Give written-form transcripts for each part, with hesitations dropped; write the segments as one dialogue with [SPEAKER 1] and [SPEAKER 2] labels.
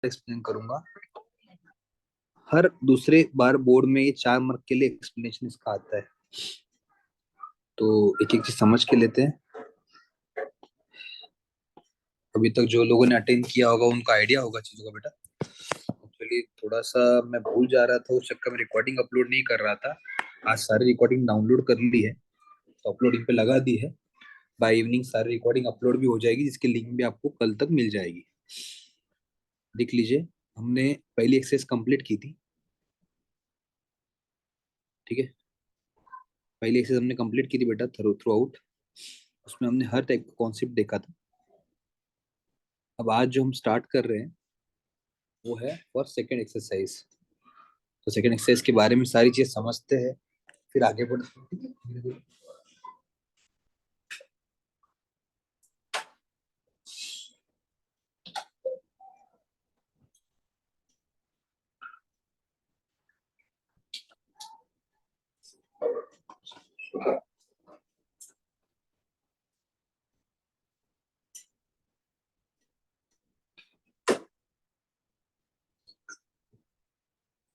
[SPEAKER 1] Explain करूंगा। हर दूसरे बार board में ये 4 मार्क के लिए एक्सप्लेनेशन इसका आता है, तो एक एक चीज समझ के लेते हैं। अभी तक जो लोगों ने अटेंड किया होगा उनको आइडिया होगा चीजों का। बेटा एक्चुअली थोड़ा सा मैं भूल जा रहा था, उस चक्कर में रिकॉर्डिंग अपलोड नहीं कर रहा था। आज सारी रिकॉर्डिंग डाउनलोड कर ली है, तो अपलोडिंग पे लगा दी है। बाय इवनिंग सारी रिकॉर्डिंग अपलोड भी हो जाएगी, जिसकी लिंक भी आपको कल तक मिल जाएगी। देख लीजिए, हमने पहली एक्सरसाइज कंप्लीट की थी, ठीक है। पहली एक्सरसाइज हमने कंप्लीट की थी बेटा थ्रू आउट। उसमें हमने हर टाइप का कॉन्सेप्ट देखा था। अब आज जो हम स्टार्ट कर रहे हैं वो है फॉर सेकेंड एक्सरसाइज। तो सेकेंड एक्सरसाइज के बारे में सारी चीज समझते हैं, फिर आगे बढ़ते हैं, ठीक है, धीरे-धीरे।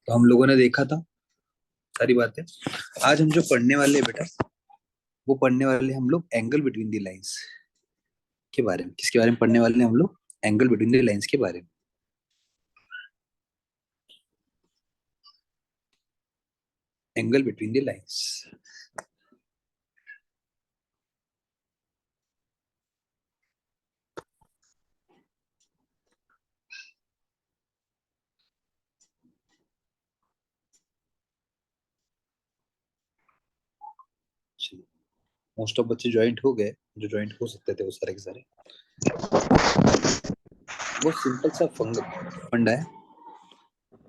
[SPEAKER 1] तो हम लोगों ने देखा था सारी बातें। आज हम जो पढ़ने वाले हैं बेटा, वो पढ़ने वाले हम लोग एंगल बिटवीन द लाइंस के बारे में। किसके बारे में पढ़ने वाले हैं हम लोग? एंगल बिटवीन द लाइंस के बारे में। Angle between the lines. Most of बच्चे ज्वाइंट हो गए, जो ज्वाइंट हो सकते थे वो सारे के सारे। बहुत सिंपल सा फंडा है।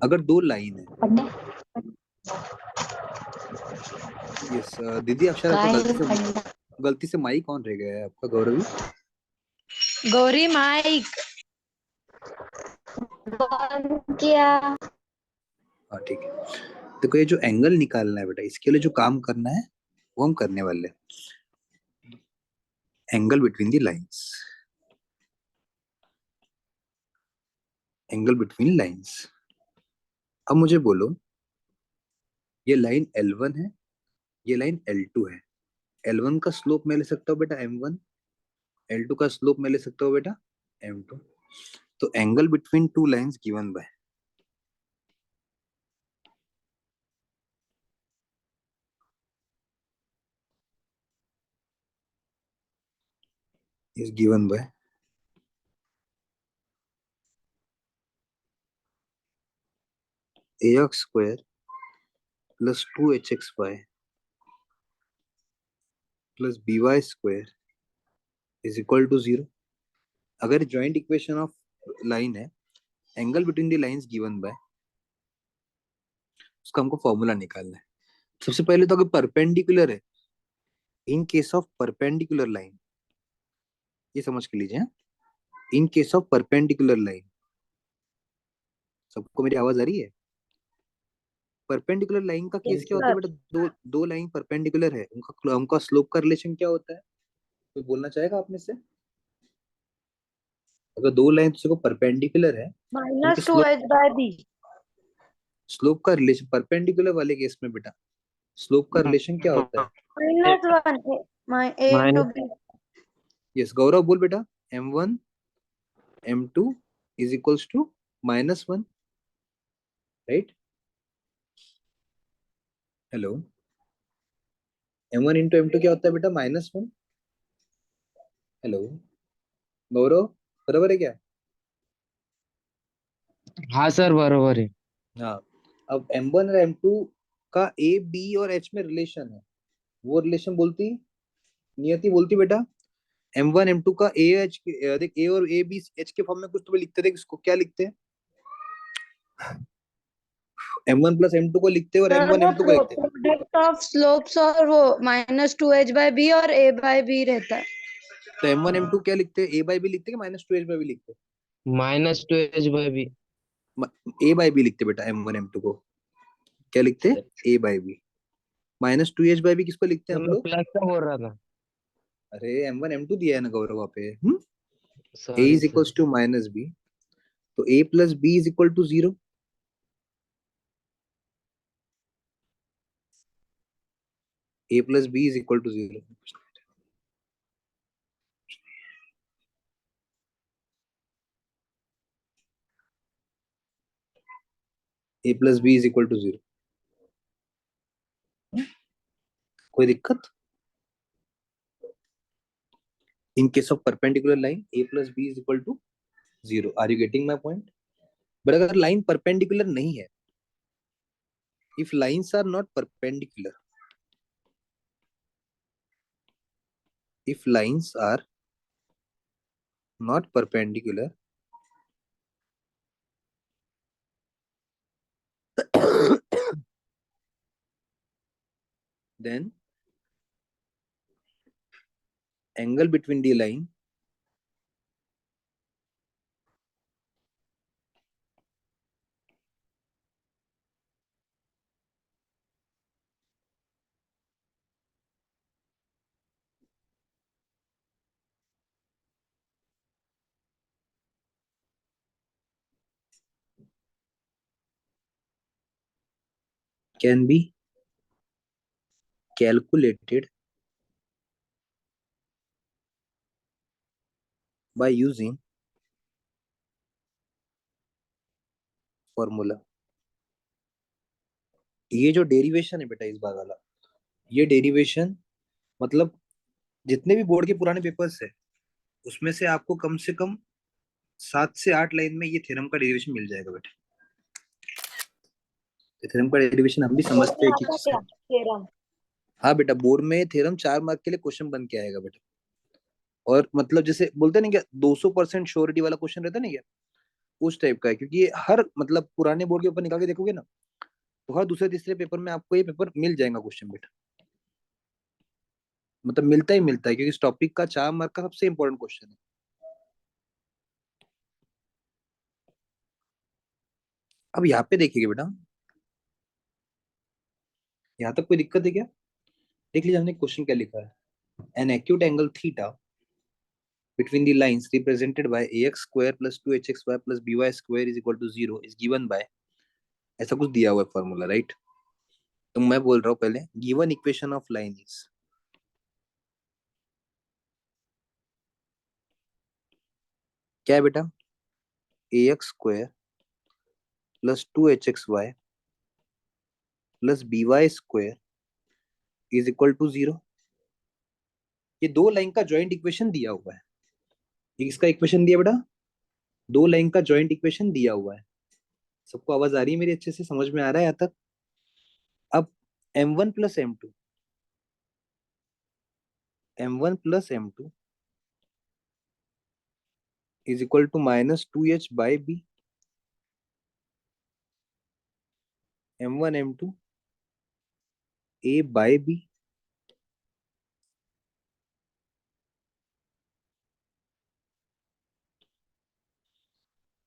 [SPEAKER 1] अगर दो लाइन है, यस दीदी अक्षर, आपका गलती से माइक ऑन रह गया है आपका। गौरवी,
[SPEAKER 2] गौरी माइक किया।
[SPEAKER 1] हाँ ठीक है। देखो ये जो एंगल निकालना है बेटा, इसके लिए जो काम करना है वो हम करने वाले हैं। Angle between the lines, angle between lines. अब मुझे बोलो, ये लाइन L1 है, ये लाइन L2 है। L1 का स्लोप मैं ले सकता हूँ बेटा M1, L2 का स्लोप मैं ले सकता हूँ बेटा M2। तो angle between two lines given by, is given by ax square plus 2hxy plus by square is equal to 0। अगर जॉइंट इक्वेशन ऑफ लाइन है, angle between the lines given by, उसका हमको फॉर्मूला निकालना है। सबसे पहले तो अगर परपेंडिकुलर है, इन केस ऑफ परपेंडिकुलर लाइन, ये समझ के लीजिए। इन केस ऑफ परपेंडिकुलर लाइन, सबको मेरी आवाज आ रही है? परपेंडिकुलर लाइन का केस क्या होता है बेटा? दो दो लाइन परपेंडिकुलर है, उनका स्लोप का रिलेशन क्या होता है? कोई बोलना चाहेगा आप में से? अगर दो लाइन दूसरे को परपेंडिकुलर है, उनके
[SPEAKER 2] -2h/b।
[SPEAKER 1] स्लोप का रिलेशन परपेंडिकुलर वाले केस में बेटा, स्लोप का रिलेशन क्या होता है?
[SPEAKER 2] -1 a into b।
[SPEAKER 1] Yes Gaurav बोल बेटा। M1 M2 is equals to -1, right? Hello, M1 into M2 क्या होता है बेटा? -1। हेलो गौरव, बराबर है क्या?
[SPEAKER 3] हाँ सर बरोबर है।
[SPEAKER 1] हाँ। अब M1 और M2 का A B और H में रिलेशन है, वो रिलेशन बोलती नियति बोलती बेटा। M1 M2 का A H देख, A और A B H के फॉर्म में कुछ तो लिखते थे, इसको क्या लिखते हैं? M1 प्लस M2 को लिखते हैं और M1 M2 को लिखते हैं।
[SPEAKER 2] प्रोडक्ट ऑफ स्लोप्स और वो -2h/b और a/b रहता है।
[SPEAKER 1] तो M1 M2 क्या लिखते हैं? A बाई बी लिखते हैं कि -2h/b लिखते
[SPEAKER 3] -2h/b।
[SPEAKER 1] हैं? A बाई बी लिखते हैं बेटा। M1 M2 को क्या लिखते हैं? A by B. -2h/b किसको लिखते हैं हम
[SPEAKER 3] मैं
[SPEAKER 1] लोग?
[SPEAKER 3] प्लस का बोल रहा था।
[SPEAKER 1] अरे M1 M2 दिया है ना गौरव वहाँ पे। A
[SPEAKER 3] sorry
[SPEAKER 1] is
[SPEAKER 3] sir.
[SPEAKER 1] Equals to -b। तो a plus b is equal to 0। a plus b is equal to 0। a plus b is equal to 0। कोई दिक्कत? In case of perpendicular line a plus b is equal to 0। Are you getting my point? But अगर line perpendicular नहीं है, if lines are not perpendicular, if lines are not perpendicular, then angle between the line can be calculated by using formula। ये जो derivation है बेटा इस बार वाला, ये डेरिवेशन मतलब जितने भी बोर्ड के पुराने पेपर्स है उसमें से आपको कम से कम 7 से 8 लाइन में ये थ्योरम का डेरिवेशन मिल जाएगा बेटा। थ्योरम का डेरिवेशन हम भी समझते हैं कि
[SPEAKER 2] थ्योरम।
[SPEAKER 1] हाँ बेटा, बोर्ड में थ्योरम 4 मार्क के लिए क्वेश्चन बन के आएगा बेटा। और मतलब जैसे बोलते नहीं क्या 200% श्योरिटी वाला क्वेश्चन रहता नहीं क्या, उस टाइप का है। क्योंकि ये हर मतलब पुराने बोर्ड के ऊपर निकाल के देखोगे ना, तो हर दूसरे तीसरे पेपर में आपको ये पेपर मिल जाएगा क्वेश्चन बेटा। मतलब मिलता ही मिलता है, क्योंकि इस टॉपिक का 4 मार्क का सबसे इंपॉर्टेंट क्वेश्चन है। अब यहाँ पे देखिए बेटा, यहाँ तक कोई दिक्कत है क्या? देख लीजिए हमने क्वेश्चन क्या लिखा है। An acute angle theta between the lines represented by ax square plus 2hxy plus by square is equal to 0 is given by, ऐसा कुछ दिया हुआ है फॉर्मूला, राइट? तो मैं बोल रहा हूँ पहले given equation of line is, क्या है बेटा? ax square plus 2hxy plus by square is equal to 0। ये दो लाइन का जॉइंट इक्वेशन दिया हुआ है। ये किसका इक्वेशन दिया बेटा? दो लाइन का जॉइंट इक्वेशन दिया हुआ है। सबको आवाज आ रही है मेरी? अच्छे से समझ में आ रहा है यहाँ तक? अब m1 plus m2, m1 plus m2 is equal to minus 2h by b. m1 m2 a by b,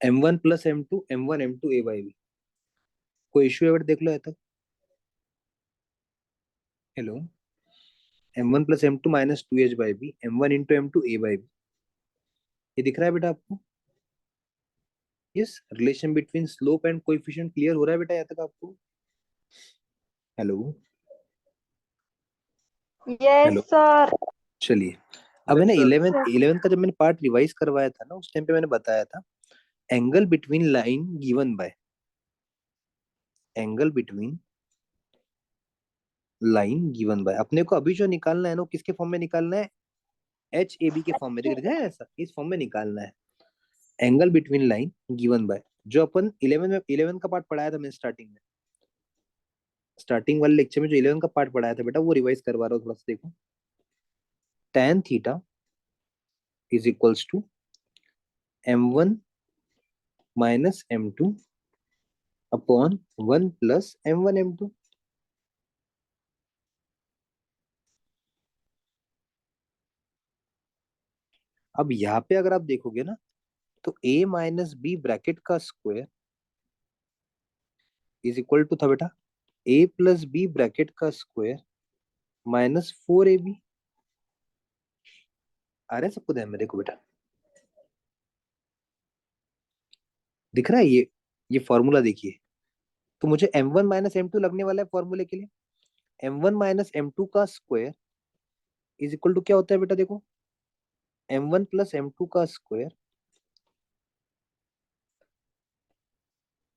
[SPEAKER 1] m1 plus m2 m1 m2 a by b. कोई इश्यू है बेटा? देख लो यहाँ तक। Hello, m1 plus m2 minus 2h by b, m1 into m2 a by b. ये दिख रहा है बेटा आपको? Yes, relation between slope and coefficient clear हो रहा है बेटा यहाँ तक आपको? Hello
[SPEAKER 2] yes
[SPEAKER 1] hello,
[SPEAKER 2] sir.
[SPEAKER 1] चलिए। अब है ना 11th का जब मैंने पार्ट रिवाइज करवाया था ना, उस टाइम पे मैंने बताया था angle between line given by, angle between line given by अपने को अभी जो निकालना है ना, किसके फॉर्म में निकालना है? एच ए बी के फॉर्म में। दिख रहा है ऐसा? इस फॉर्म में निकालना है angle between line given by, जो अपन 11 का पार्ट पढ़ाया था मैंने स्टार्टिंग में। स्टार्टिंग वाले लेक्चर में जो 11 का पार्ट पढ़ाया था बेटा, वो रिवाइज करवा रहा हूँ थोड़ा सा, देखो। tan theta is equals to m1 minus m2 upon 1 plus m1 m2। अब यहाँ पे अगर आप देखोगे ना, तो a माइनस बी ब्रैकेट का स्क्वायर इज इक्वल टू था बेटा a प्लस बी ब्रैकेट का स्क्वायर माइनस 4ab। आ रहा है सबको ध्यान में? देखो बेटा, दिख रहा है ये फॉर्मूला देखिए। तो मुझे m1 माइनस एम टू लगने वाला है फॉर्मूले के लिए। m1 माइनस एम टू का स्क्वायर इज इक्वल टू क्या होता है बेटा, देखो m1 प्लस एम टू का स्क्वायर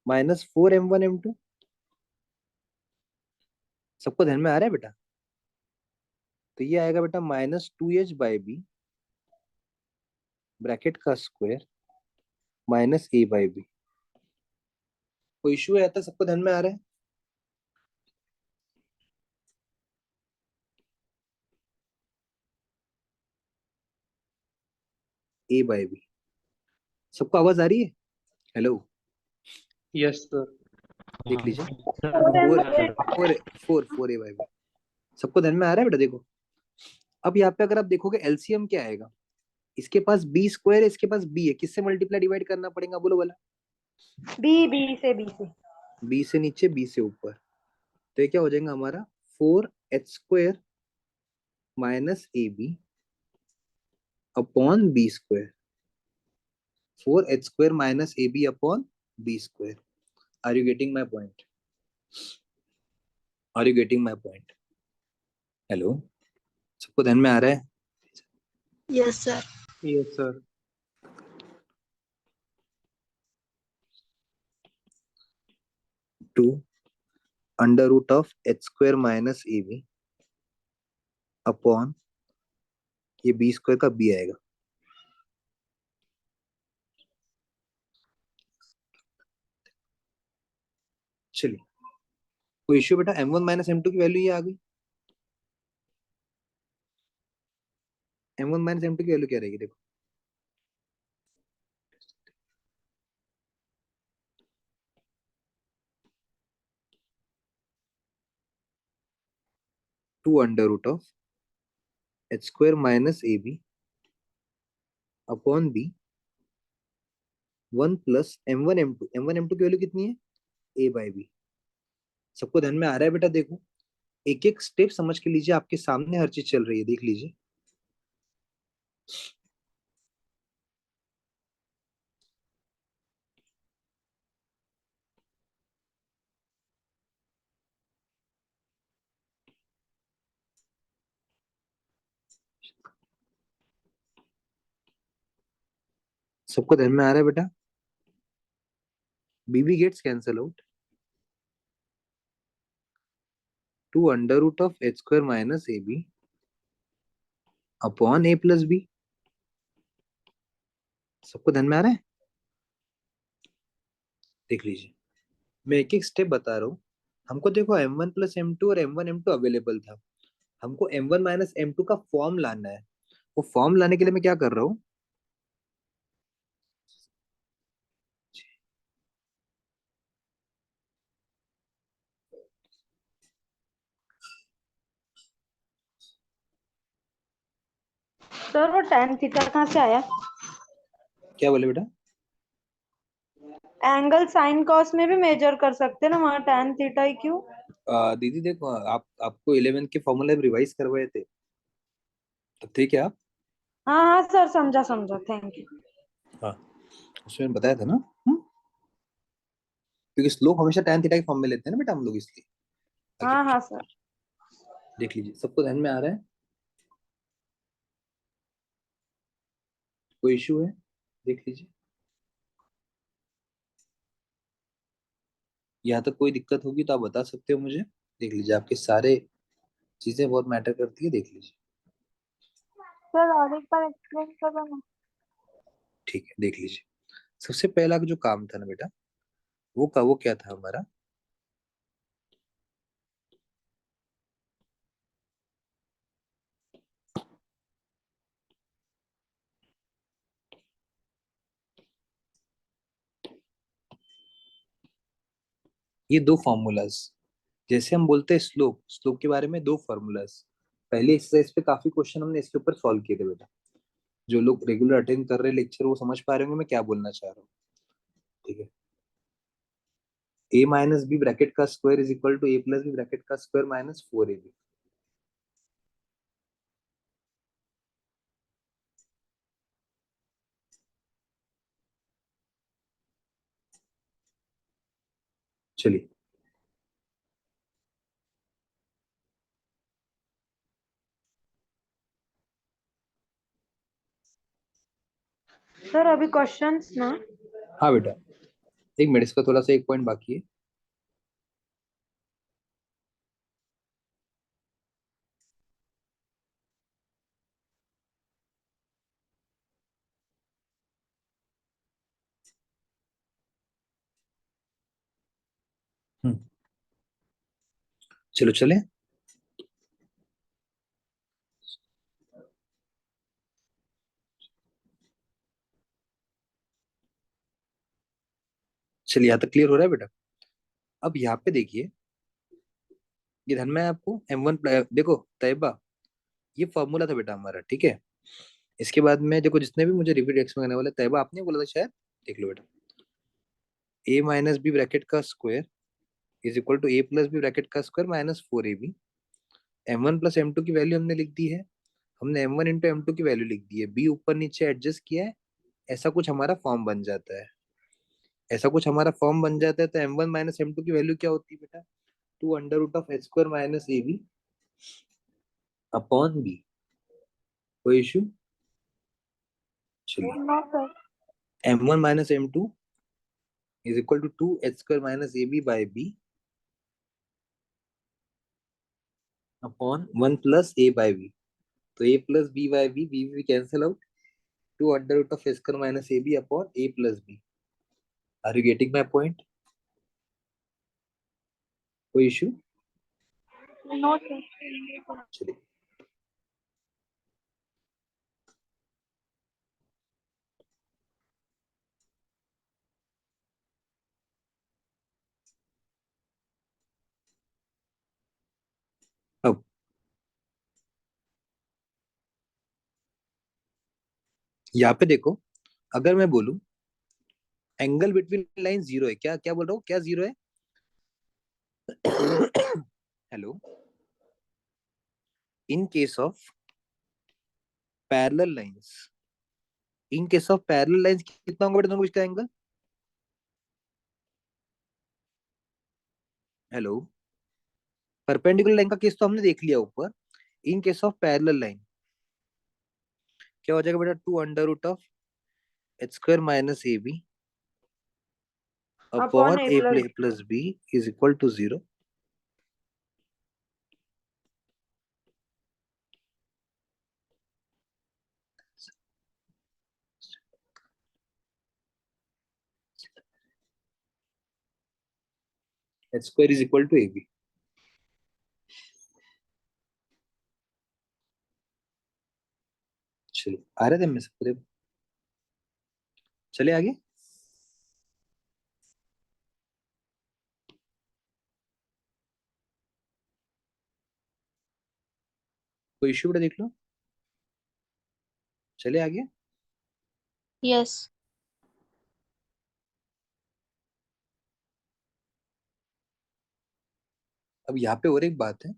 [SPEAKER 1] माइनस 4m1 m2। सबको ध्यान में आ रहा है बेटा? तो ये आएगा बेटा -2h/b ब्रैकेट का स्क्वायर माइनस a/b। कोई इशू है? आता सबको ध्यान में आ रहा है? a/b। सबको आवाज आ रही है? Hello,
[SPEAKER 4] yes sir.
[SPEAKER 1] देख लीजिए।
[SPEAKER 2] Four M
[SPEAKER 1] four four four four a/b। सबको ध्यान में आ रहा है बेटा? देखो अब यहाँ पे अगर आप देखोगे एलसीएम क्या आएगा, इसके पास बी स्क्वायर है, इसके पास बी है, किससे मल्टीप्लाई डिवाइड करना पड़ेगा, बोलो बोला?
[SPEAKER 2] बी से
[SPEAKER 1] बी से नीचे बी से ऊपर। तो ये क्या हो जाएगा हमारा 4h² minus ab upon b square. 4h² minus ab upon b square. Are you getting my point? Are you getting my point? Hello, सबको ध्यान में आ रहा है?
[SPEAKER 2] Yes sir.
[SPEAKER 4] Yes sir.
[SPEAKER 1] 2 under root of h² minus ab upon ये b square का b आएगा। चलिए, कोई इश्यू बेटा? m1 माइनस m2 की वैल्यू ये आ गई। m1 माइनस m2 की वैल्यू क्या रहेगी, देखो 2 under root of h² minus ab upon b 1 plus m1 m2। m1 m2 की वैल्यू कितनी है? a/b। सबको ध्यान में आ रहा है बेटा? देखो एक एक स्टेप समझ के लीजिए, आपके सामने हर चीज चल रही है, देख लीजिए। सबको ध्यान में आ रहा है बेटा? B b gets cancel out. 2 under root of h² minus ab upon a plus b. सबको ध्यान में आ रहा है? देख लीजिए, मैं एक एक स्टेप बता रहा हूँ। हमको देखो m1 प्लस m2 और m1 m2 अवेलेबल था। हमको m1 माइनस m2 का फॉर्म लाना है। वो फॉर्म लाने के लिए मैं क्या कर रहा हूँ,
[SPEAKER 2] सर वो tan थीटा कहाँ से आया?
[SPEAKER 1] क्या बोले बेटा?
[SPEAKER 2] एंगल साइन कॉस में भी मेजर कर सकते हैं ना, वहाँ tan थीटा ही क्यों?
[SPEAKER 1] दीदी देखो, आपको 11th के फॉर्मूले रिवाइज करवाए थे, तब ठीक है आप?
[SPEAKER 2] हाँ हाँ सर, समझा समझा, थैंक यू।
[SPEAKER 1] हाँ, उसमें बताया था ना। क्योंकि स्लोप हमेशा tan थीटा के फॉर्म में लेते हैं ना बेटा हम लोग, इसलिए आगे
[SPEAKER 2] हाँ हाँ सर।
[SPEAKER 1] देख लीजिए। सबको ध्यान में आ रहा है? कोई इशू है? देख लीजिए, यहाँ तक कोई दिक्कत होगी तो आप बता सकते हो मुझे। देख लीजिए, आपके सारे चीजें बहुत मैटर करती है, देख लीजिए।
[SPEAKER 2] सर और एक बार एक्सप्लेन करो ना।
[SPEAKER 1] ठीक है, देख लीजिए। सबसे पहला जो काम था ना बेटा, वो क्या था हमारा, ये दो फॉर्मूलाज। जैसे हम बोलते हैं स्लोप, स्लोप के बारे में दो फॉर्मूलाज। पहले एक्सरसाइज पे काफी क्वेश्चन हमने इसके ऊपर सॉल्व किए थे बेटा। जो लोग रेगुलर अटेंड कर रहे हैं लेक्चर, वो समझ पा रहे होंगे मैं क्या बोलना चाह रहा हूँ। ठीक है, a माइनस बी ब्रैकेट का square is equal to a plus b bracket का स्क्वायर माइनस 4ab। चलिए
[SPEAKER 2] सर अभी क्वेश्चंस ना।
[SPEAKER 1] हाँ बेटा, एक मिनट, इसका थोड़ा सा एक पॉइंट बाकी है। हम्म, चलो चले। चलिए, यहाँ तक क्लियर हो रहा है बेटा। अब यहाँ पे देखिए, ये धन में आपको M1, देखो तैयबा, ये फॉर्मूला था बेटा हमारा, ठीक है। इसके बाद में देखो, जितने भी मुझे रिपीट एक्स में करने वाले, तैयबा आपने बोला था शायद, देख लो बेटा। a माइनस बी ब्रैकेट का square is equal to a plus b bracket का square minus 4ab। M1 plus M2 की वैल्यू हमने लिख दी है। हमने M1 इंटू M2 की वैल्यू लिख दी है, b ऊपर नीचे एडजस्ट किया है। ऐसा कुछ हमारा फॉर्म बन जाता है। ऐसा कुछ हमारा फॉर्म बन जाता है, तो M1 माइनस M2 की वैल्यू क्या होती है बेटा? 2 under root of h square minus ab upon b। कोई इशू? चलिए,
[SPEAKER 2] no sir.
[SPEAKER 1] M1 minus M2 is equal to 2h square minus ab by b upon 1 plus a by b। तो a plus b by b cancel out. 2 under root of h square minus ab upon a plus b। Are you getting my point? कोई issue?
[SPEAKER 2] No sir.
[SPEAKER 1] चलिए, अब यहाँ पे देखो, अगर मैं बोलूं एंगल बिटवीन लाइन जीरो है, क्या क्या बोल रहा हूँ, क्या जीरो है? Hello. In case of parallel lines, in case of parallel lines कितना होगा बेटा तुमको इसका एंगल? हेलो। परपेंडिकुलर लाइन का केस तो हमने देख लिया ऊपर। In case of parallel line क्या हो जाएगा बेटा? 2 under root of h square minus a b
[SPEAKER 2] upon
[SPEAKER 1] upon
[SPEAKER 2] a
[SPEAKER 1] a
[SPEAKER 2] plus.
[SPEAKER 1] Plus b is equal to 0। h square is equal to a b. चलिए, आ रहे थे मैं सब पूरे। चले आगे। कोई इश्यू बेटा, देख लो। चले आगे।
[SPEAKER 2] यस।
[SPEAKER 1] अब यहाँ पे और एक बात है।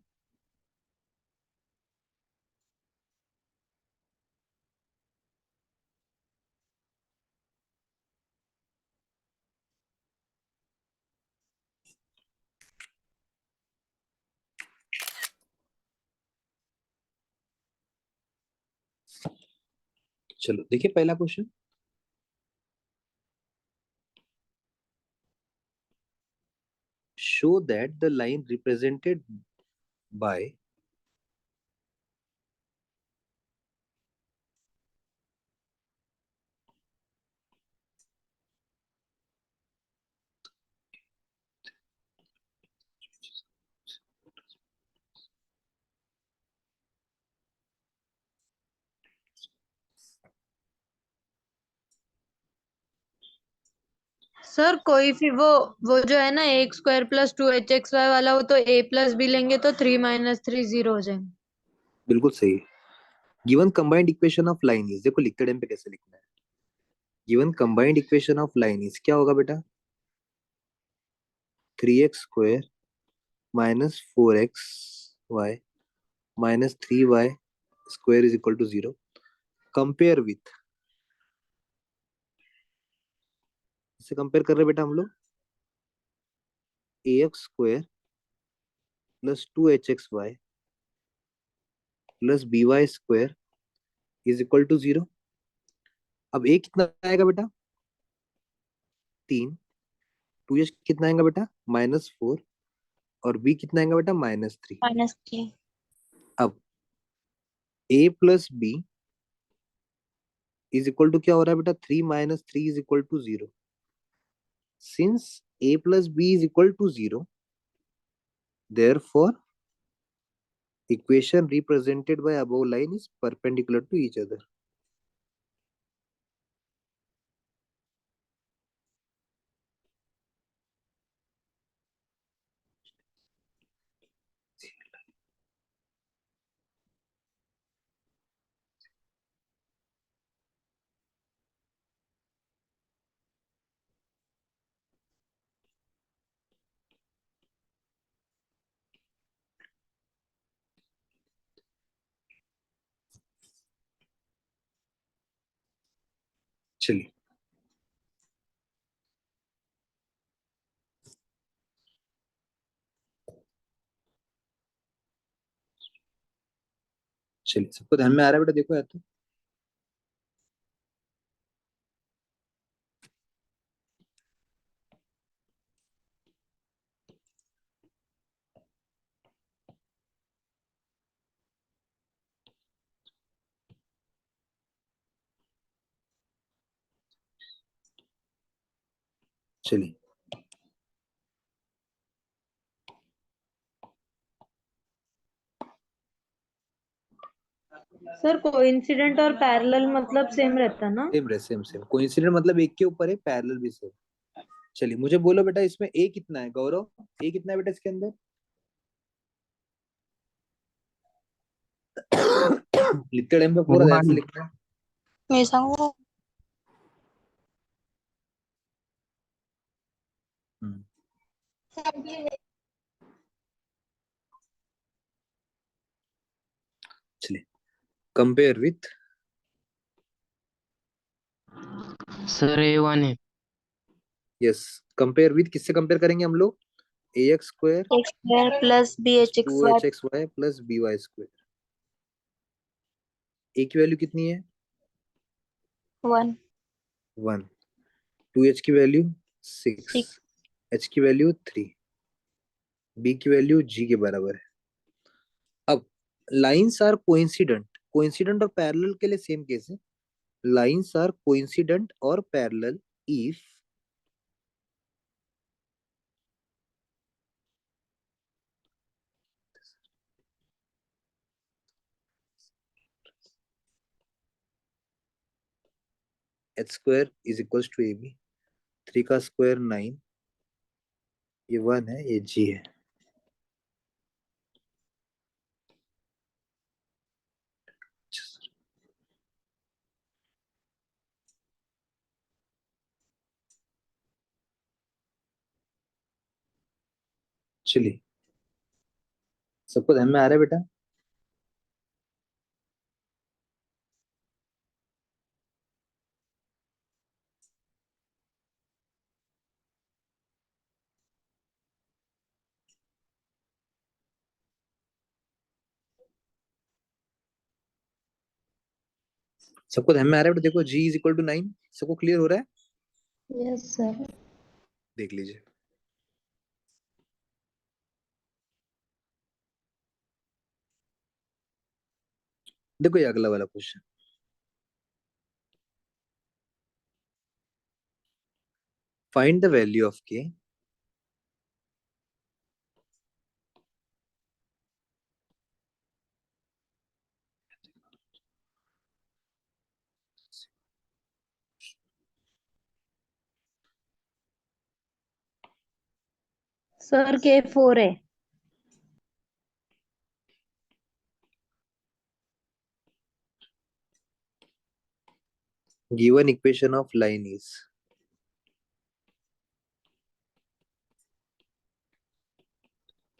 [SPEAKER 1] चलो देखिए, पहला question. Show that the line represented by
[SPEAKER 2] sir कोई फिर वो जो है ना a² + 2hxy वाला, वो तो a प्लस बी लेंगे तो 3 - 3 0 हो जाएंगे।
[SPEAKER 1] बिल्कुल सही। Given combined equation of line is, देखो लिखते टाइम पे कैसे लिखना है। Given combined equation of line is क्या होगा बेटा? 3x² minus 4xy minus 3y² is equal to 0। Compare with, इससे कंपेयर कर रहे हैं बेटा हम लोग। ax square plus 2hxy plus by square is equal to 0। अब a कितना आएगा बेटा, 3। 2h कितना आएगा बेटा, -4। और b कितना आएगा बेटा, -3।
[SPEAKER 2] -3।
[SPEAKER 1] अब a plus b is equal to क्या हो रहा है बेटा, 3 - 3 is equal to 0। Since a plus b is equal to 0, therefore equation represented by above line is perpendicular to each other। चलिए चलिए, सबको ध्यान में आ रहा है बेटा, देखो यार तो। चलिए
[SPEAKER 2] सर कोइंसिडेंट और पैरेलल मतलब सेम रहता ना?
[SPEAKER 1] सेम कोइंसिडेंट मतलब एक के ऊपर है, पैरेलल भी सेम। चलिए मुझे बोलो बेटा, इसमें a कितना है गौरव, a कितना है बेटा इसके अंदर? लिखते टाइम पे पूरा ध्यान से
[SPEAKER 3] 1।
[SPEAKER 1] लिखना है।
[SPEAKER 2] मैं सांगू।
[SPEAKER 1] हम्म, चलिए कंपेयर विथ,
[SPEAKER 3] सर A1 है।
[SPEAKER 1] यस कंपेयर विथ किससे कंपेयर करेंगे हम लोग, ax square
[SPEAKER 2] x square plus bhxy
[SPEAKER 1] 2hxy plus by square. a की वैल्यू कितनी है,
[SPEAKER 2] 1
[SPEAKER 1] 1। 2h की वैल्यू 6,
[SPEAKER 2] 6।
[SPEAKER 1] h की वैल्यू 3, b की वैल्यू g के बराबर है। अब लाइंस आर कोइंसिडेंट, कोइंसिडेंट और पैरेलल के लिए सेम केस है। लाइंस आर कोइंसिडेंट और parallel if h square is equal to ab, 3 का स्क्वायर 9, ये 1 है, ये g है। चलिए सबको ध्यान में आ रहा है बेटा? सबको ध्यान में आ रहा है बेटा? देखो g इज इक्वल टू 9, सबको क्लियर हो रहा है?
[SPEAKER 2] Yes sir.
[SPEAKER 1] देख लीजिए। देखो ये अगला वाला question, find the value of k
[SPEAKER 2] sir के 4 है।
[SPEAKER 1] given equation of line is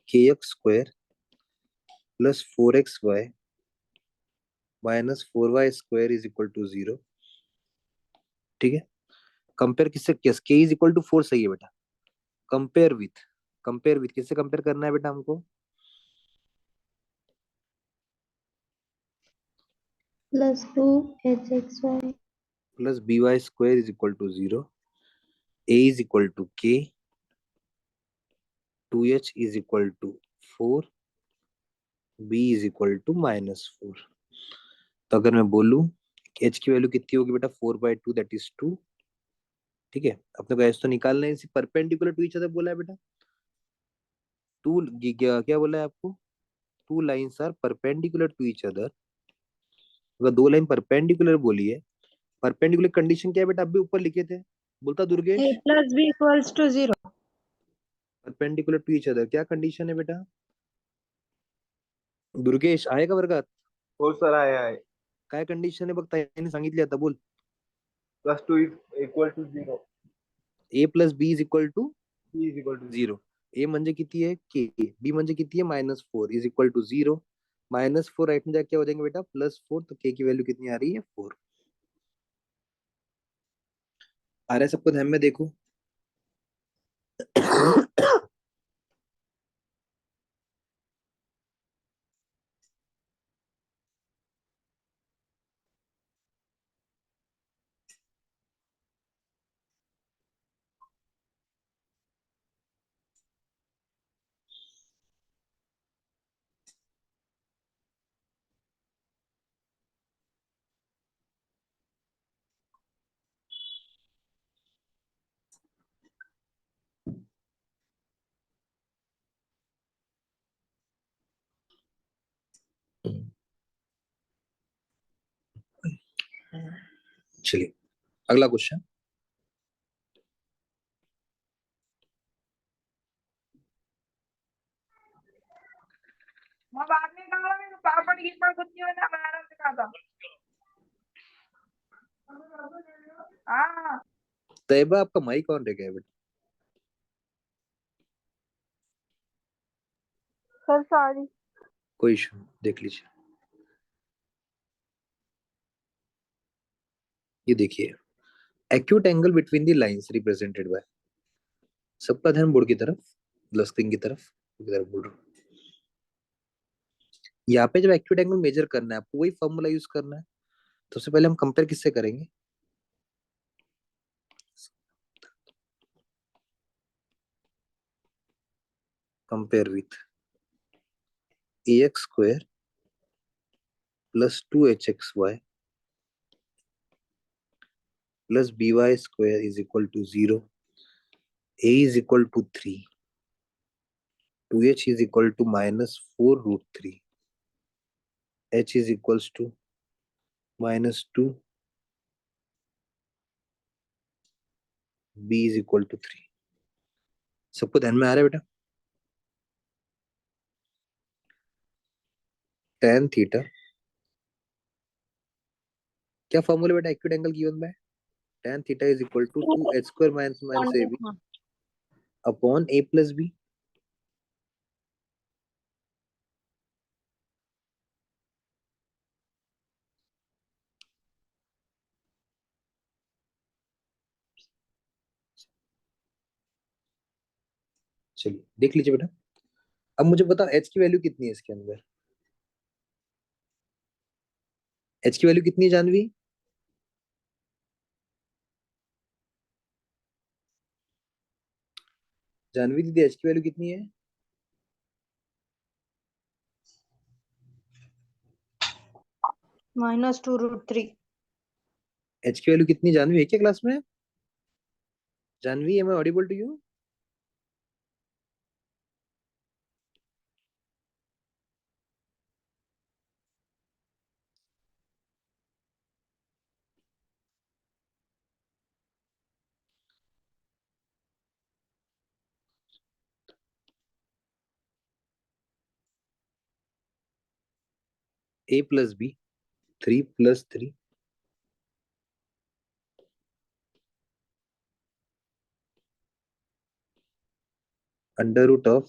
[SPEAKER 1] kx square plus 4xy minus 4y square is equal to 0। ठीक है, कंपेयर किससे किया, k इज इक्वल टू 4 सही है बेटा। कंपेयर विथ, कंपेयर विथ, किससे कंपेयर करना है बेटा हमको?
[SPEAKER 2] Plus 2hxy
[SPEAKER 1] plus by square is equal to 0, a is equal to k, 2h is equal to 4, b is equal to -4। तो अगर मैं बोलूं h की वैल्यू कितनी होगी बेटा? 4/2 दैट इज 2। ठीक है, अपने को h तो निकालना है, इसी परपेंडिकुलर टू ईच अदर बोला है बेटा। टू क्या क्या बोला है आपको? Two lines are perpendicular to each other. अगर दो लाइन परपेंडिकुलर बोली है, परपेंडिकुलर कंडीशन क्या है बेटा? अभी ऊपर लिखे थे, बोलता
[SPEAKER 2] a
[SPEAKER 1] Durgesh.
[SPEAKER 2] plus b equals to 0
[SPEAKER 1] perpendicular to each other क्या कंडीशन है बेटा? दुर्गेश आएगा वर्गात?
[SPEAKER 5] हो सर आहे
[SPEAKER 1] काय कंडिशन आहे बघ, ताईने सांगितली आता, बोल.
[SPEAKER 5] +2 is equal to 0,
[SPEAKER 1] a plus b is equal to
[SPEAKER 5] c is equal to
[SPEAKER 1] 0। a म्हणजे किती है? k। b म्हणजे किती है? -4 इज इक्वल टू 0। -4 राइट में जाके क्या हो जाएंगे बेटा? +4। तो k की वैल्यू कितनी आ रही है? 4। आ रहा है सबको ध्यान में? देखो चलिए अगला क्वेश्चन।
[SPEAKER 6] मग बातमी कळलं मी पापड गिपड कुठली होता महाराज खाता हाँ
[SPEAKER 1] तैयबा आपका माइक ऑन रह गया है बेटा।
[SPEAKER 6] सर सॉरी
[SPEAKER 1] कोई इशू नहीं, देख लीजिए। ये देखिए, acute angle between the lines represented by, सबका ध्यान बोर्ड की तरफ, स्क्रीन की तरफ बोल रहा हूँ। यहाँ पे जब एक्यूट एंगल मेजर करना है आपको वही फॉर्मूला यूज करना है। तो सबसे पहले हम कंपेयर किससे करेंगे? Compare with ax square plus 2hxy plus by square is equal to 0, a is equal to 3, 2h is equal to -4√3, h is equals to -2, b is equal to 3। सबको ध्यान में आ रहा है बेटा? tan थीटा क्या फॉर्मूला बेटा acute angle given by? tan theta is equal to 2h square minus ab upon a plus b। चलिए देख लीजिए बेटा। अब मुझे बताओ h की वैल्यू कितनी है इसके अंदर? h की वैल्यू कितनी है जानवी? जानवी दीदी h की वैल्यू कितनी है?
[SPEAKER 2] -2√3
[SPEAKER 1] h की वैल्यू कितनी जानवी है क्या क्लास में? Janvi am I audible to you? a plus b 3 plus 3 under root of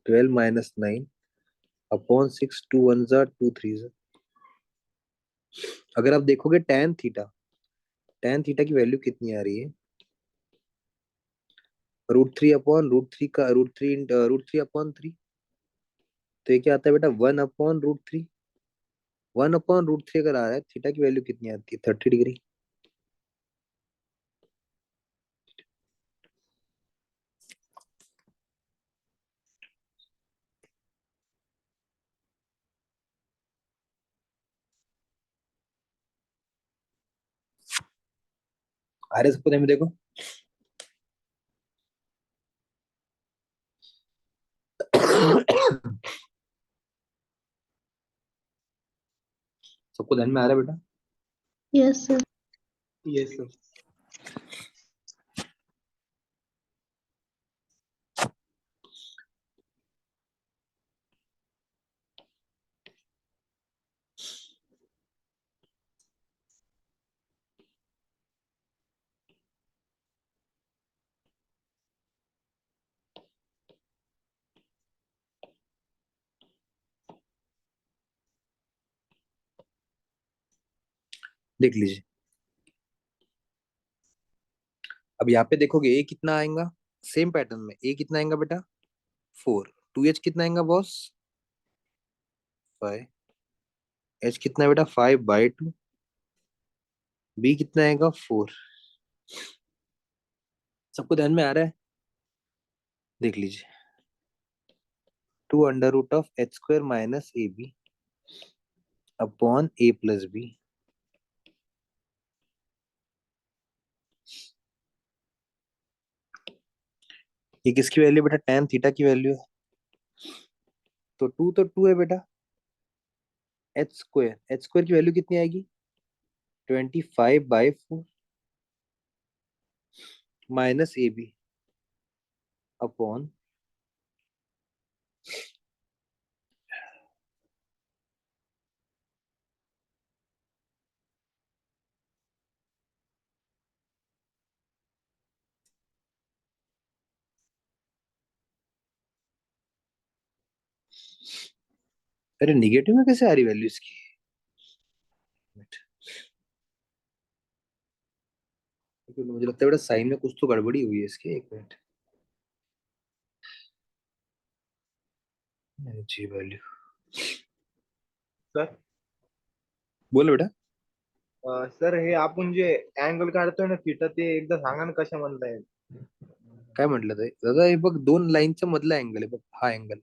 [SPEAKER 1] 12 minus 9 upon 6, 2 1 जार 2 3 जार। अगर आप देखोगे tan थीटा की वैल्यू कितनी आ रही है? रूट 3 अपॉन रूट 3 का रूट थ्री अपॉन 3, तो ये क्या आता है बेटा 1/√3। 1/√3 अगर आ रहा है, थीटा की वैल्यू कितनी आती है 30 डिग्री। आ रहे सबको ध्यान में देखो। सबको ध्यान में आ रहा है बेटा?
[SPEAKER 2] Yes sir.
[SPEAKER 4] Yes, sir.
[SPEAKER 1] देख लीजिए, अब यहाँ पे देखोगे ए कितना आएगा, सेम पैटर्न में ए कितना आएगा बेटा 4, 2h कितना आएगा बॉस 5, h कितना है बेटा 5/2, b कितना आएगा 4। सबको ध्यान में आ रहा है? देख लीजिए, 2√(h² - ab अपॉन a+b। ये किसकी वैल्यू बेटा, tan थीटा की वैल्यू है। तो 2 है बेटा, h² की वैल्यू कितनी आएगी 25/4 माइनस ए बी अपॉन, अरे निगेटिव में कैसे आ रही वैल्यू इसकी। मुझे लगता है बेटा साइन में कुछ तो गड़बड़ी हुई है इसकी, एक मिनट। जी वैल्यू,
[SPEAKER 5] सर
[SPEAKER 1] बोलो बेटा।
[SPEAKER 5] सर हे आपण जे अँगल काढतोय ना थिटा, ते एकदा सांगा ना कशा म्हणताय?
[SPEAKER 1] काय म्हटलं ते दादा, हे बघ 2 लाईनच्या मधला अँगल आहे बघ, हा अँगल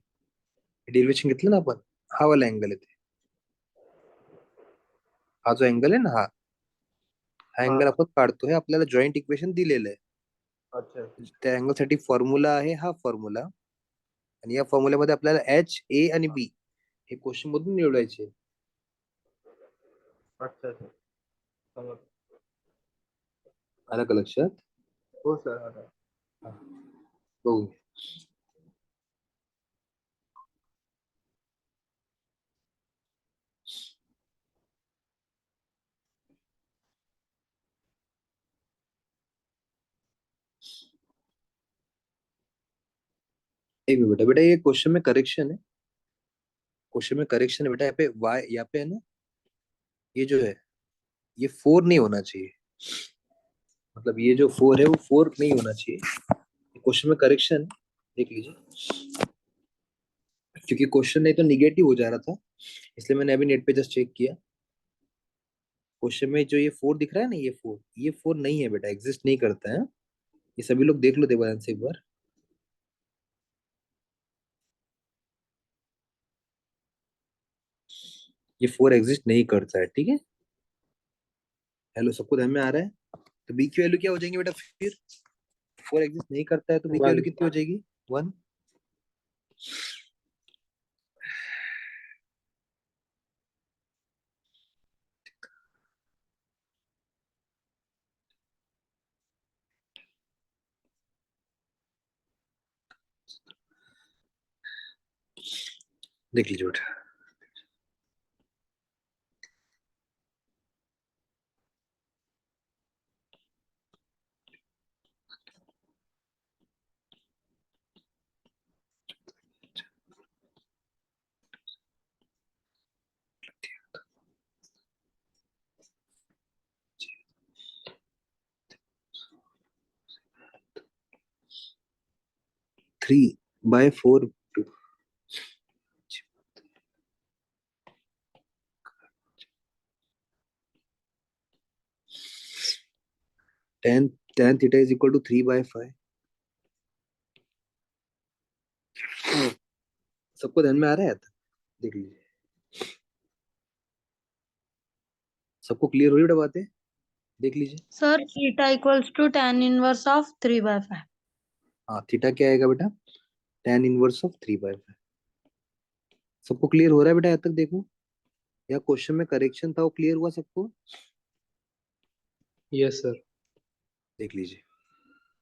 [SPEAKER 1] डेरिवेशन घेतलं ना आपण, हा वाला अँगल आहे ते, हा जो अँगल आहे ना हा
[SPEAKER 5] हा,
[SPEAKER 1] अँगल आपण काढतोय, आपल्याला जॉईंट इक्वेशन दिलेलं आहे।
[SPEAKER 5] अच्छा
[SPEAKER 1] त्या अँगल साठी फॉर्म्युला आहे हा फॉर्म्युला, आणि या फॉर्म्युल्यामध्ये आपल्याला एच ए आणि बी हे क्वेश्चन मधून निवडायचे।
[SPEAKER 5] अच्छा सर, समज.
[SPEAKER 1] आलं का लक्षात?
[SPEAKER 5] हो सर आता.
[SPEAKER 1] बघू, एक मिनट बेटा, बेटा ये क्वेश्चन में करेक्शन है, क्वेश्चन में करेक्शन है बेटा। यहाँ पे y, यहाँ पे है ना, ये जो है ये 4 नहीं होना चाहिए, मतलब ये जो 4 है वो 4 नहीं होना चाहिए। क्वेश्चन में करेक्शन देख लीजिए, क्योंकि क्वेश्चन नहीं तो निगेटिव हो जा रहा था, इसलिए मैंने अभी नेट पे जस्ट चेक किया। क्वेश्चन में जो ये 4 दिख रहा है ना, ये फोर नहीं है बेटा, एग्जिस्ट नहीं करता है। ये सभी लोग देख लो देवानंद से एक बार। ये 4 एग्जिस्ट नहीं करता है, ठीक है। हेलो, सबको ध्यान में आ रहा है? तो बी की वैल्यू क्या हो जाएंगे बेटा फिर, 4 एग्जिस्ट नहीं करता है तो बी की वैल्यू
[SPEAKER 4] 1.
[SPEAKER 1] कितनी हो जाएगी 1। देख लीजिए बेटा, 3/4 tan theta is equal to 3/5। सबको ध्यान में आ रहा है? देख लीजिए, सबको क्लियर हो रही है बेटा बातें? देख लीजिए।
[SPEAKER 2] Sir theta equals to tan inverse of 3/5।
[SPEAKER 1] हाँ, थीटा क्या आएगा बेटा? tan inverse of 3/5। सबको क्लियर हो रहा है बेटा यहाँ तक? देखो, या क्वेश्चन में करेक्शन था वो क्लियर हुआ सबको?
[SPEAKER 4] Yes sir.
[SPEAKER 1] देख लीजिए,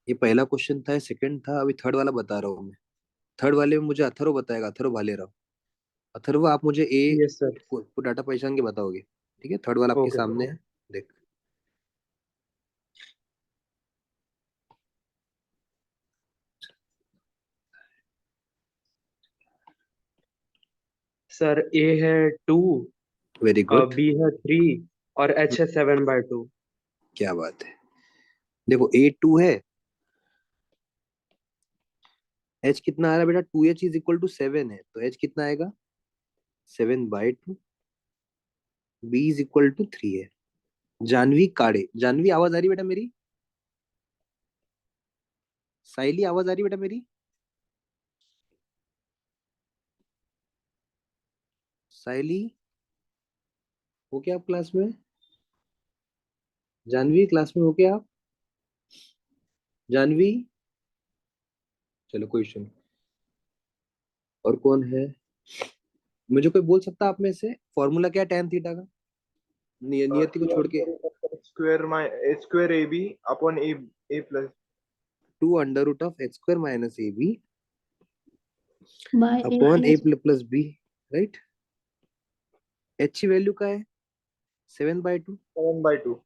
[SPEAKER 1] ये पहला क्वेश्चन था, सेकंड था, अभी थर्ड वाला बता रहा हूँ मैं। थर्ड वाले में मुझे अथर्व बताएगा, अथर्व भाले राव। अथर्व आप मुझे ए
[SPEAKER 4] यस सर।
[SPEAKER 1] को डाटा पहचान के बताओगे, ठीक है? थर्ड वाला आपके
[SPEAKER 4] ओके
[SPEAKER 1] सामने है, देख।
[SPEAKER 4] सर, ए है 2,
[SPEAKER 1] वेरी गुड,
[SPEAKER 4] बी है 3 और एच है 7/2।
[SPEAKER 1] क्या बात है। देखो A2 है, H कितना आ रहा है बेटा? 2H इज इक्वल टू 7 है, तो H कितना आएगा? 7/2। B इज इक्वल टू 3 है। जानवी काड़े, जानवी आवाज आ रही बेटा मेरी? साइली आवाज आ रही बेटा मेरी? साइली, हो क्या आप क्लास में? जानवी क्लास में हो क्या आप? जानवी, चलो कोई इशू नहीं। और कौन है? मुझे कोई बोल सकता है आप में से फॉर्मूला क्या है tan थीटा का? नियति को छोड़ के।
[SPEAKER 5] Square a b upon a plus
[SPEAKER 1] 2√(x²-ab)
[SPEAKER 2] by
[SPEAKER 1] upon a plus b, right? h की वैल्यू का है 7/2।
[SPEAKER 5] 7/2।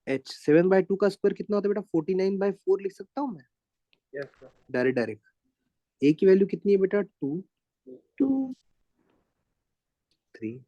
[SPEAKER 1] h 7/2 का स्क्वायर कितना होता है बेटा? 49/4 लिख सकता हूँ मैं
[SPEAKER 5] yes sir.
[SPEAKER 1] Direct direct. a की वैल्यू कितनी है बेटा? 2, 3।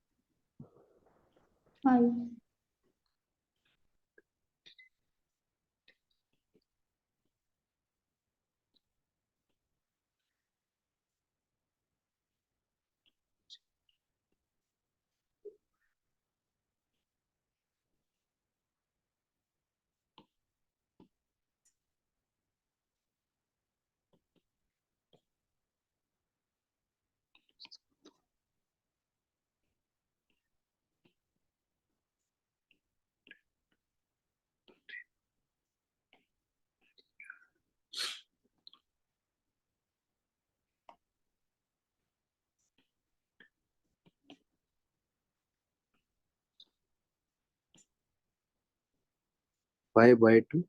[SPEAKER 2] 5।5
[SPEAKER 1] by 2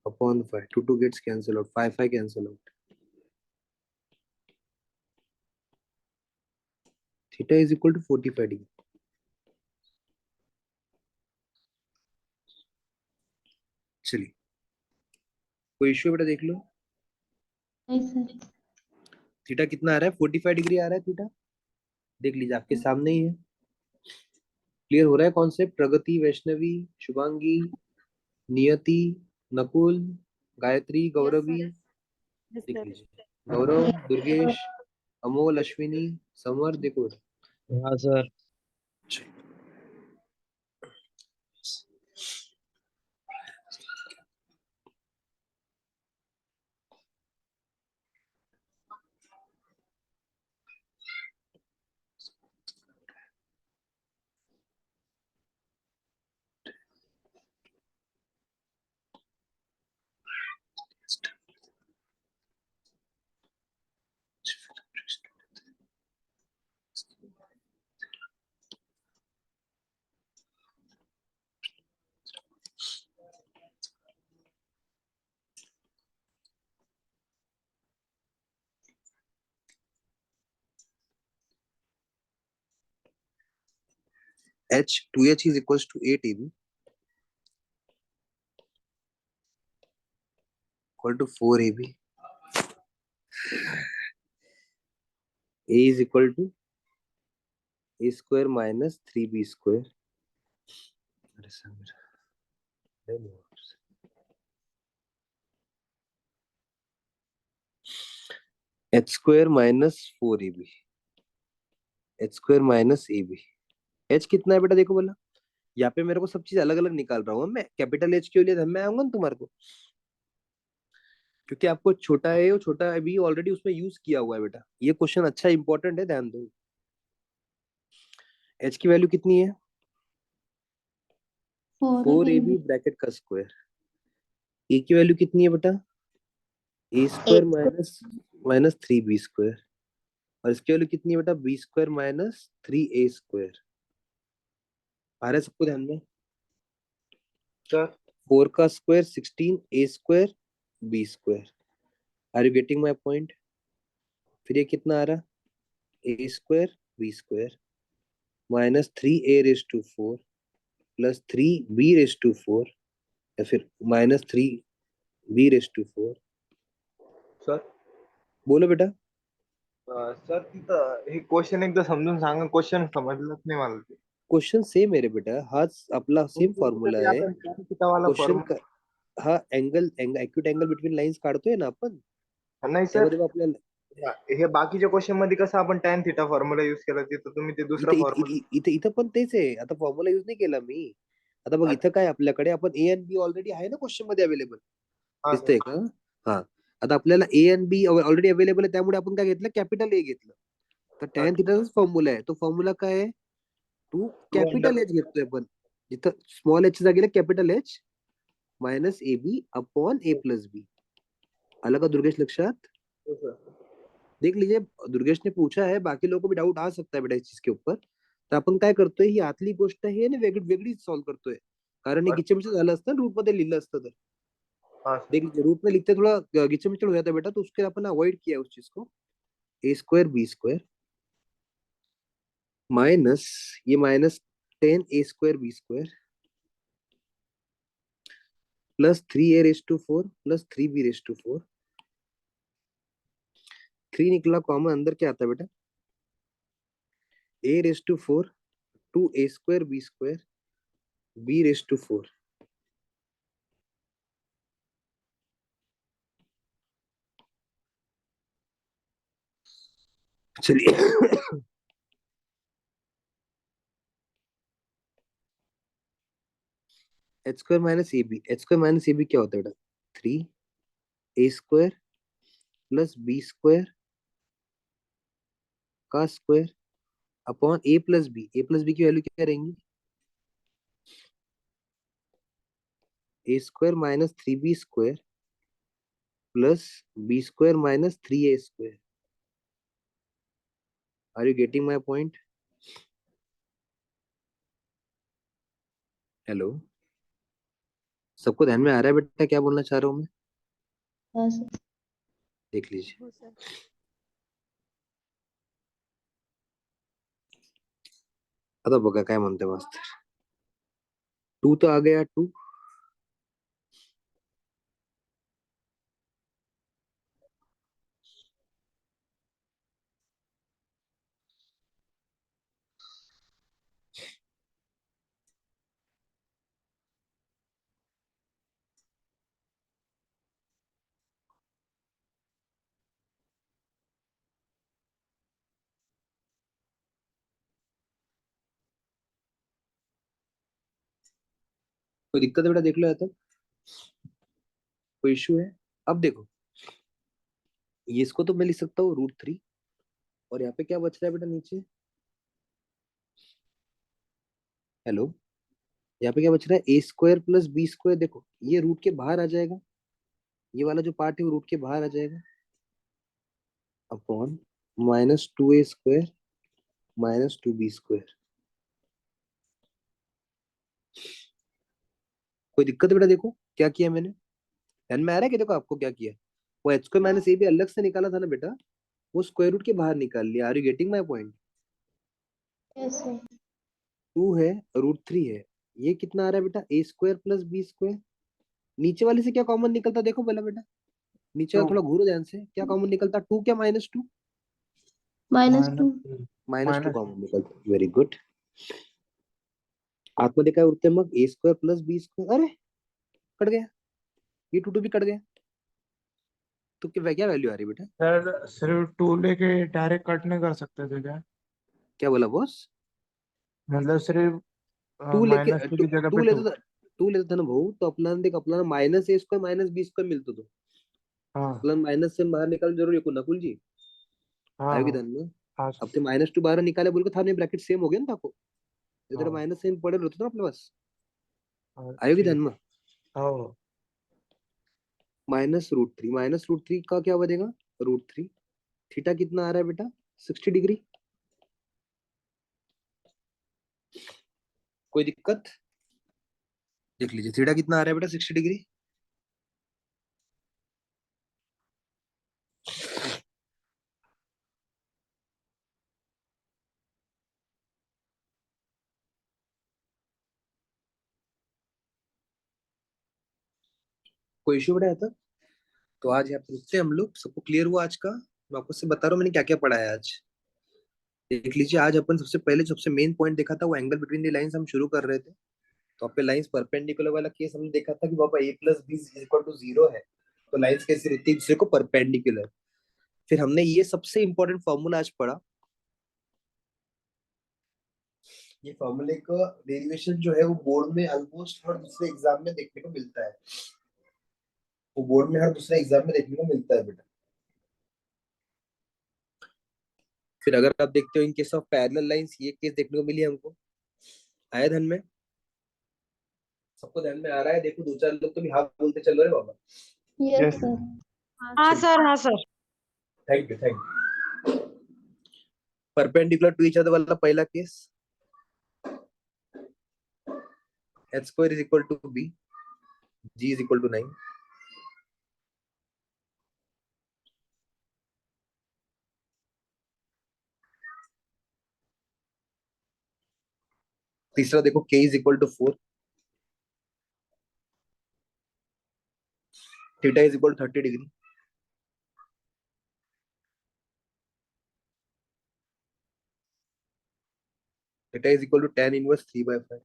[SPEAKER 1] upon 5, 2 2 gets cancel out, 5 5 cancel out, theta is equal to 45 degree। चलिए, कोई इश्यू बेटा? देख लो,
[SPEAKER 2] नहीं सर।
[SPEAKER 1] थीटा कितना आ रहा है? 45 डिग्री आ रहा है थीटा। देख लीजिए, आपके सामने ही है। क्लियर हो रहा है कॉन्सेप्ट? प्रगति, वैष्णवी, शुभांगी, नियति, नकुल, गायत्री, गौरवी, देख लीजिए, गौरव, दुर्गेश, अमोल, अश्विनी, समर, देखो।
[SPEAKER 3] हाँ सर।2H
[SPEAKER 1] is equals to 8 AB equal to 4 AB। A is equal to A² - 3B²। अरे sir,
[SPEAKER 7] H square minus 4ab, H square minus ab। H कितना है बेटा देखो बोला, यहाँ पे मेरे को सब चीज अलग अलग निकाल रहा हूँ मैं। कैपिटल एच के लिए मैं आऊंगा ना तुम्हारे को, क्योंकि आपको छोटा है और छोटा है भी ऑलरेडी उसमें यूज किया हुआ है बेटा। ये क्वेश्चन अच्छा इंपॉर्टेंट है, ध्यान दो। एच की वैल्यू कितनी है? 4ab ब्रैकेट का स्क्वायर। ए की वैल्यू कितनी है बेटा? A square minus minus 3b square. और इसकी वैल्यू कितनी है बेटा? B square minus 3a square. आ रहा है सबको ध्यान में?
[SPEAKER 5] सर
[SPEAKER 7] 4 का square 16, a square b square. Are you getting my point? फिर ये कितना आ रहा? A square b square minus 3a raise to 4 plus 3b raise to 4, या फिर minus 3b raise to 4।
[SPEAKER 5] Sir
[SPEAKER 7] बोलो बेटा।
[SPEAKER 5] सर तिथं हे क्वेश्चन एकदा समजून सांगा, क्वेश्चन समजलंच नाही मला ते.
[SPEAKER 7] क्वेश्चन सेम है रे बेटा, हाच आपला सेम फॉर्म्युला
[SPEAKER 5] ते
[SPEAKER 7] आहे
[SPEAKER 5] आपण tan theta वाला
[SPEAKER 7] क्वेश्चन का।
[SPEAKER 5] फॉर्म्युला.
[SPEAKER 7] हा angle acute angle between lines काढतोय ना आपण,
[SPEAKER 5] नाही सर,
[SPEAKER 7] त्यामध्ये आपल्याला
[SPEAKER 5] हे बाकीच्या क्वेश्चन मध्ये कसं आपण tan theta फॉर्म्युला युज केला, तिथं तुम्ही ते दुसरा
[SPEAKER 7] इथे इथे
[SPEAKER 5] फॉर्म्युला.
[SPEAKER 7] इथे इथं पण तेच आहे। आता फॉर्म्युला युज नाही केला मी। आता बघ इथं काय आपल्याकडे, आपण ए आणि बी ऑलरेडी आहे ना क्वेश्चन मध्ये अवेलेबल, दिसतंय का? हा, आता आपल्याला ए आणि बी ऑलरेडी अवेलेबल आहे, त्यामुळे आपण काय घेतलं? कॅपिटल ए घेतलं। तर टॅन थिटाचाच फॉर्म्युला आहे, तो फॉर्म्युला काय आहे? टू कॅपिटल एच घेतोय आपण, जिथं स्मॉल एच जागेला capital H minus a b upon a plus b. अलग का दुर्गेश लक्षात? देख लीजिए, दुर्गेश ने पूछा है, बाकी लोगों को भी डाउट आ सकता है बेटा इस चीज के ऊपर। तर आपण काय करतोय, ही आतली गोष्ट हे ना वेगळीच सॉल्व करतोय, कारण हे गिचमिच झालं असतं रूट मध्ये लिहिलं असतं तर। देख लीजिए, रूट में लिखते थोड़ा गिचमिचड़ हो जाता है बेटा, तो उसके अपन अवॉइड किया उस चीज को। A square b square minus ये minus 10a square b square plus 3a raise to 4 plus 3b raise to 4। 3 निकला कॉमन, अंदर क्या आता है बेटा? a raise to 4 2a square b square b raise to 4। चलिए h square minus a b, h square minus a b क्या होता है बेटा? 3a square plus b square का square upon a plus b. A plus b की value क्या रहेंगी? A square minus 3b square plus b square minus 3a square. Are you getting my point? Hello, सबको ध्यान में आ रहा है बेटा क्या बोलना चाह रहा हूँ मैं? देख लीजिए। आता बघा काय म्हणते मास्तर। 2 तो आ गया 2, कोई दिक्कत है बेटा? देख लो यहाँ तक, कोई इश्यू है? अब देखो, ये इसको तो मैं लिख सकता हूँ √3, और यहाँ पे क्या बच रहा है बेटा नीचे? हेलो, यहाँ पे क्या बच रहा है? ए स्क्वायर प्लस बी स्क्वायर। देखो ये रूट के बाहर आ जाएगा, ये वाला जो पार्ट है वो रूट के बाहर आ जाएगा, upon minus 2a square minus 2b square. कोई दिक्कत है बेटा? देखो क्या किया मैंने, ध्यान में आ रहा है कि देखो आपको क्या किया? वो एच स्क्वायर माइनस ए भी अलग से निकाला था ना बेटा, वो स्क्वायर रूट के बाहर निकाल लिया। Are you getting my point? 2 है, √3 है, ये कितना आ रहा है बेटा? A square plus B square. नीचे वाले से क्या कॉमन निकलता देखो पहला बेटा, नीचे वाला थोड़ा घूरो ध्यान से, क्या कॉमन निकलता? 2 क्या माइनस 2? माइनस 2 कॉमन निकलता, व्हेरी गुड। आतमध्ये काय उरते मग? ए स्क्वायर प्लस बी स्क्वायर। अरे कट गया, ये 2 भी कट गया। तो क्या वैल्यू आ रही है बेटा?
[SPEAKER 8] सर सिर्फ 2 लेके डायरेक्ट कट नहीं कर सकते थे क्या?
[SPEAKER 7] क्या बोला बॉस?
[SPEAKER 8] मतलब सिर्फ
[SPEAKER 7] टू लेके
[SPEAKER 8] -2 की जगह
[SPEAKER 7] टू
[SPEAKER 8] पे 2।
[SPEAKER 7] लेता था, टू लेता था ना भाऊ, तो अपना देख, अपना माइनस ए स्क्वायर माइनस बी स्क्वायर मिलता तो
[SPEAKER 8] हाँ
[SPEAKER 7] अपना माइनस से बाहर निकाल जरूरी है नकुल जी,
[SPEAKER 8] हाँ
[SPEAKER 7] आयोगी
[SPEAKER 8] हाँ
[SPEAKER 7] धन में।
[SPEAKER 8] हाँ
[SPEAKER 7] अब
[SPEAKER 8] सर।
[SPEAKER 7] तो -2 बाहर निकाले बोल के था, ब्रैकेट सेम हो गया ना ताको, इधर
[SPEAKER 8] हाँ
[SPEAKER 7] माइनस सेम पड़े रहते ना अपने पास,
[SPEAKER 8] हाँ,
[SPEAKER 7] आयोगी धन
[SPEAKER 8] ठीक।
[SPEAKER 7] में।
[SPEAKER 8] हाँ
[SPEAKER 7] -√3, -√3 का क्या बनेगा? √3। थीटा कितना आ रहा है बेटा? 60 डिग्री। कोई दिक्कत? देख लीजिए थीटा कितना आ रहा है बेटा, 60 डिग्री। कोई इश्यू बेटा है तो आज यहाँ पे रुकते हैं हम लोग, सबको क्लियर हुआ आज का? मैं आपको से बता रहा हूँ मैंने क्या क्या पढ़ा है आज। देख लीजिए, आज अपन सबसे पहले सबसे मेन पॉइंट देखा था वो एंगल बिटवीन द लाइंस हम शुरू कर रहे थे। तो आपके लाइंस परपेंडिकुलर वाला केस हमने देखा था कि बाबा a+b = 0 है, तो लाइंस कैसी रहती है दूसरे को परपेंडिकुलर। फिर हमने ये सबसे इंपॉर्टेंट फॉर्मूला आज पढ़ा, ये फॉर्मूले का डेरिवेशन जो है वो बोर्ड में ऑलमोस्ट हर दूसरे एग्जाम में देखने को मिलता है, वो बोर्ड में हर दूसरे एग्जाम में देखने को मिलता है बेटा। फिर अगर आप देखते हो इन केस ऑफ पैरेलल लाइंस, ये केस देखने को मिली हमको, आया ध्यान में? सबको ध्यान में आ रहा है? देखो दो चार लोग तो भी हाँ बोलते चल रहे बाबा।
[SPEAKER 8] यस
[SPEAKER 2] हाँ सर, हाँ sir.
[SPEAKER 7] Thank you thank you. Perpendicular to each other वाला पहला केस, h² = b, g = 9। तीसरा देखो k = 4, theta = 30 degree. Theta = tan inverse 3/5।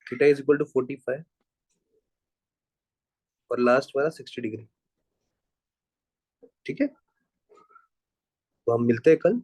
[SPEAKER 7] Theta = 45 और लास्ट वाला 60 डिग्री। ठीक है, तो हम मिलते हैं कल।